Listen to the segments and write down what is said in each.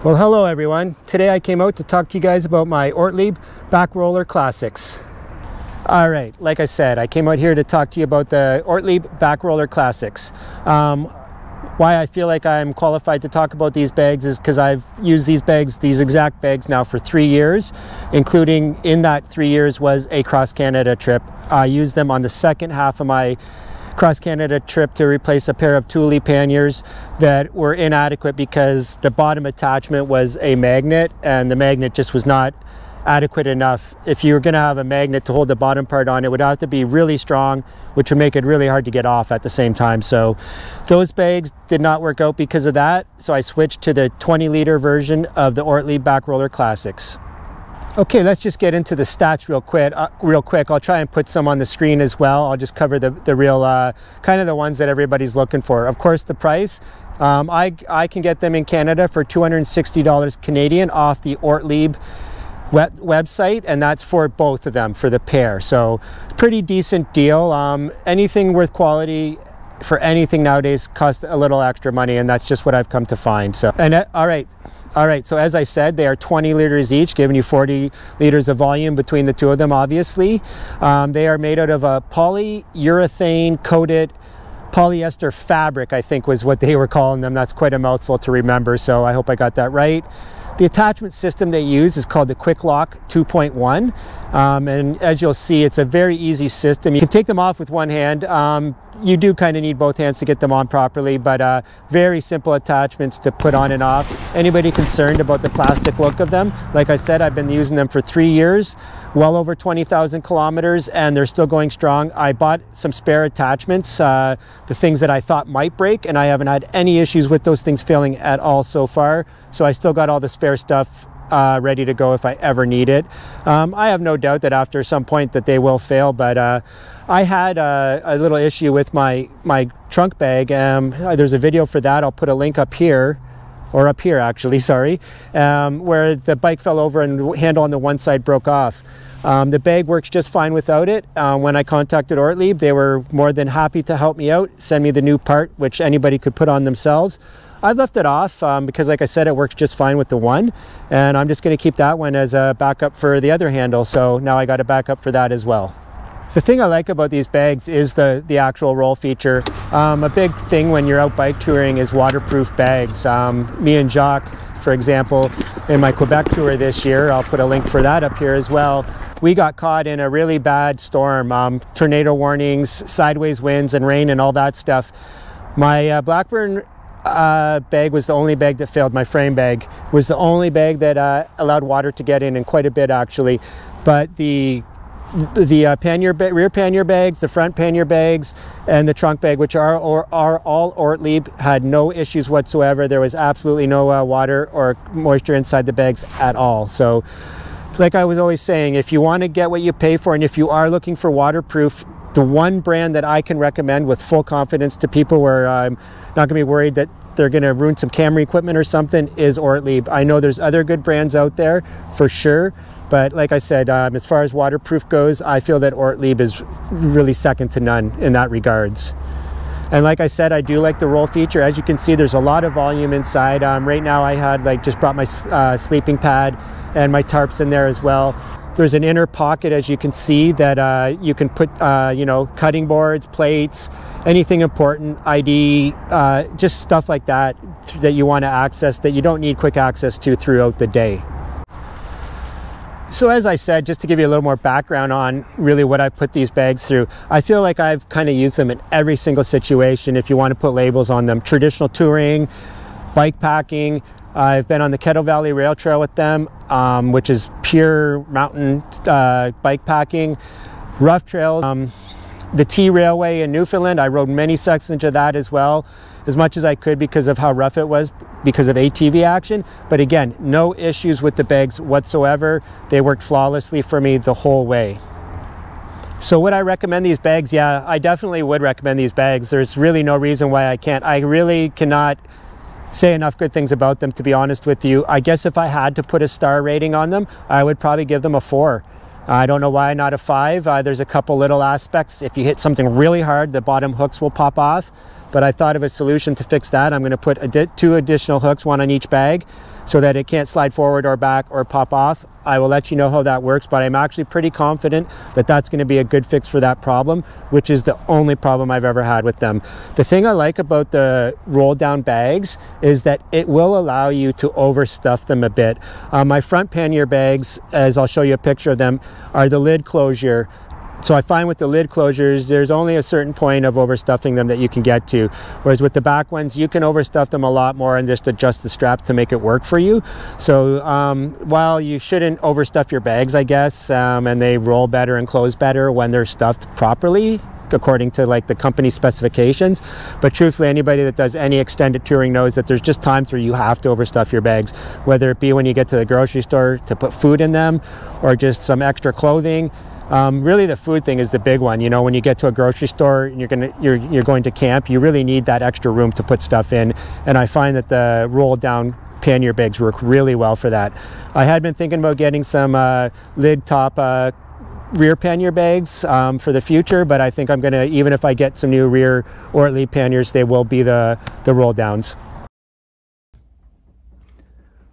Well, hello everyone. Today I came out to talk to you guys about my Ortlieb Back-Roller Classics. Alright, like I said, I came out here to talk to you about the Ortlieb Back-Roller Classics. Why I feel like I'm qualified to talk about these bags is because I've used these bags, these exact bags now for 3 years, including in that 3 years was a cross-Canada trip. I used them on the second half of my cross-Canada trip to replace a pair of Ortlieb Panniers that were inadequate because the bottom attachment was a magnet and the magnet just was not adequate enough. If you were going to have a magnet to hold the bottom part on, it would have to be really strong, which would make it really hard to get off at the same time. So those bags did not work out because of that. So I switched to the 20-liter version of the Ortlieb Back-Roller Classics. Okay, let's just get into the stats real quick. I'll try and put some on the screen as well. I'll just cover the real, kind of the ones that everybody's looking for. Of course, the price. I can get them in Canada for $260 Canadian off the Ortlieb website, and that's for both of them, for the pair. So pretty decent deal. Anything worth quality for anything nowadays costs a little extra money, and that's just what I've come to find. So, and all right, so as I said, they are 20 liters each, giving you 40 liters of volume between the two of them, obviously. They are made out of a polyurethane coated polyester fabric, I think was what they were calling them. That's quite a mouthful to remember, so I hope I got that right. The attachment system they use is called the Quick Lock 2.1, and as you'll see, it's a very easy system. You can take them off with one hand. You do kind of need both hands to get them on properly, but very simple attachments to put on and off. Anybody concerned about the plastic look of them, like I said, I've been using them for 3 years, well over 20,000 kilometers, and they're still going strong. I bought some spare attachments, the things that I thought might break, and I haven't had any issues with those things failing at all so far. So I still got all the spare stuff ready to go if I ever need it. I have no doubt that after some point that they will fail, but I had a little issue with my trunk bag. There's a video for that. I'll put a link up here, or up here actually, sorry, where the bike fell over and the handle on the one side broke off. The bag works just fine without it. When I contacted Ortlieb, they were more than happy to help me out, send me the new part, which anybody could put on themselves. I've left it off because, like I said, it works just fine with the one, and I'm just going to keep that one as a backup for the other handle, so now I got a backup for that as well. The thing I like about these bags is the actual roll feature. A big thing when you're out bike touring is waterproof bags. Me and Jacques, for example, in my Quebec tour this year, I'll put a link for that up here as well, we got caught in a really bad storm, tornado warnings, sideways winds and rain and all that stuff. My Blackburn bag was the only bag that failed. My frame bag was the only bag that allowed water to get in, and quite a bit actually. But the rear pannier bags, the front pannier bags, and the trunk bag, which are all Ortlieb, had no issues whatsoever. There was absolutely no water or moisture inside the bags at all. So like I was always saying, if you want to get what you pay for, and if you are looking for waterproof, the one brand that I can recommend with full confidence to people where I'm not going to be worried that they're going to ruin some camera equipment or something is Ortlieb. I know there's other good brands out there for sure, but like I said, as far as waterproof goes, I feel that Ortlieb is really second to none in that regards. And like I said, I do like the roll feature. As you can see, there's a lot of volume inside. Right now I had just brought my sleeping pad and my tarps in there as well. There's an inner pocket, as you can see, that you can put, you know, cutting boards, plates, anything important, ID, just stuff like that that you want to access that you don't need quick access to throughout the day. So as I said, just to give you a little more background on really what I put these bags through, I feel like I've kind of used them in every single situation if you want to put labels on them. Traditional touring, bike packing. I've been on the Kettle Valley Rail Trail with them, which is pure mountain bike packing. Rough trails, the T Railway in Newfoundland, I rode many sections of that as well, as much as I could because of how rough it was, because of ATV action. But again, no issues with the bags whatsoever. They worked flawlessly for me the whole way. So would I recommend these bags? Yeah, I definitely would recommend these bags. There's really no reason why I can't. I really cannot say enough good things about them, to be honest with you. I guess if I had to put a star rating on them, I would probably give them a 4. I don't know why not a 5. There's a couple little aspects. If you hit something really hard, the bottom hooks will pop off. But I thought of a solution to fix that. I'm going to put 2 additional hooks, one on each bag. so that it can't slide forward or back or pop off. I will let you know how that works, but I'm actually pretty confident that that's going to be a good fix for that problem, which is the only problem I've ever had with them. The thing I like about the roll down bags is that it will allow you to overstuff them a bit. My front pannier bags, as I'll show you a picture of them, are the lid closure. So I find with the lid closures, there's only a certain point of overstuffing them that you can get to. Whereas with the back ones, you can overstuff them a lot more and just adjust the straps to make it work for you. So while you shouldn't overstuff your bags, I guess, and they roll better and close better when they're stuffed properly, according to like the company specifications. But truthfully, anybody that does any extended touring knows that there's just times where you have to overstuff your bags, whether it be when you get to the grocery store to put food in them or just some extra clothing. Really the food thing is the big one. You know, when you get to a grocery store and you're going to camp, you really need that extra room to put stuff in. And I find that the roll down pannier bags work really well for that. I had been thinking about getting some lid top rear pannier bags for the future, but I think I'm gonna, even if I get some new rear Ortlieb panniers, they will be the roll downs.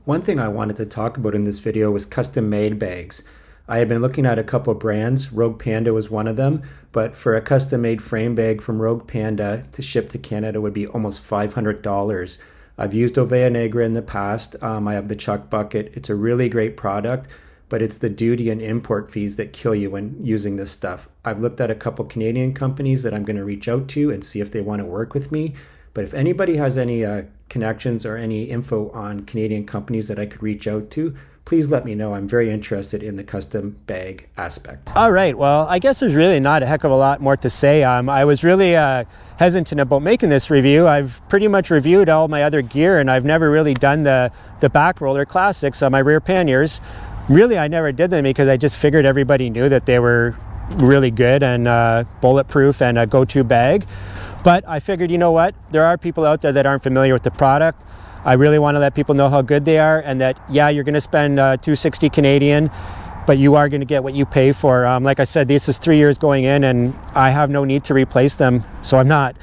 One thing I wanted to talk about in this video was custom made bags. I had been looking at a couple brands. Rogue Panda was one of them, but for a custom made frame bag from Rogue Panda to ship to Canada would be almost $500. I've used Ovea Negra in the past. I have the Chuck Bucket. It's a really great product, but it's the duty and import fees that kill you when using this stuff. I've looked at a couple Canadian companies that I'm going to reach out to and see if they want to work with me. But if anybody has any connections or any info on Canadian companies that I could reach out to, please let me know. I'm very interested in the custom bag aspect. All right, well, I guess there's really not a heck of a lot more to say. I was really hesitant about making this review. I've pretty much reviewed all my other gear, and I've never really done the Back-Roller Classics on my rear panniers. Really, I never did them because I just figured everybody knew that they were really good and bulletproof and a go-to bag. But I figured, you know what? There are people out there that aren't familiar with the product. I really want to let people know how good they are, and that, yeah, you're going to spend $260 Canadian, but you are going to get what you pay for. Like I said, this is 3 years going in, and I have no need to replace them, so I'm not.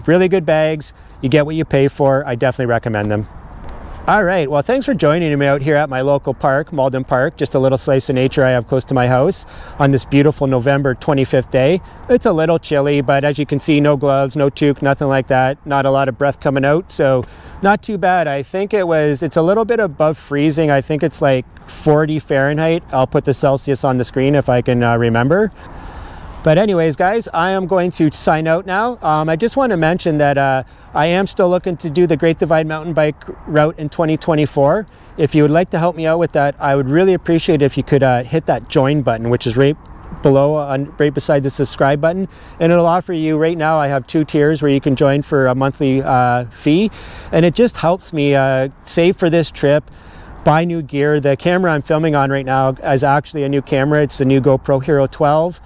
Really good bags. You get what you pay for. I definitely recommend them. All right, well, thanks for joining me out here at my local park, Malden Park, just a little slice of nature I have close to my house on this beautiful November 25th day. It's a little chilly, but as you can see, no gloves, no toque, nothing like that. Not a lot of breath coming out, so not too bad. I think it's a little bit above freezing. I think it's like 40 Fahrenheit. I'll put the Celsius on the screen if I can remember. But anyways, guys, I am going to sign out now. I just want to mention that I am still looking to do the Great Divide mountain bike route in 2024. If you would like to help me out with that, I would really appreciate it if you could hit that join button, which is right below, right beside the subscribe button. And it'll offer you, right now I have 2 tiers where you can join for a monthly fee. And it just helps me save for this trip, buy new gear. The camera I'm filming on right now is actually a new camera. It's the new GoPro Hero 12.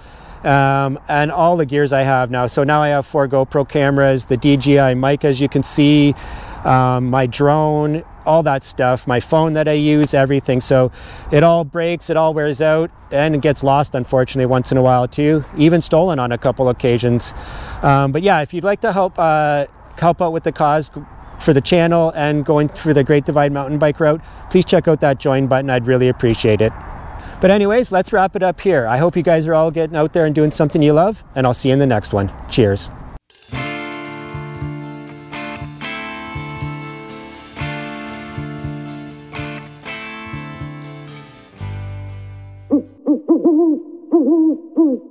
And all the gears I have now. So now I have 4 GoPro cameras, the DJI mic, as you can see, my drone, all that stuff, my phone that I use, everything. So it all breaks, it all wears out, and it gets lost, unfortunately, once in a while too, even stolen on a couple occasions. But yeah, if you'd like to help out with the cause for the channel and going through the Great Divide mountain bike route, please check out that join button. I'd really appreciate it. But anyways, let's wrap it up here. I hope you guys are all getting out there and doing something you love, and I'll see you in the next one. Cheers. Ooh, ooh, ooh, ooh, ooh, ooh.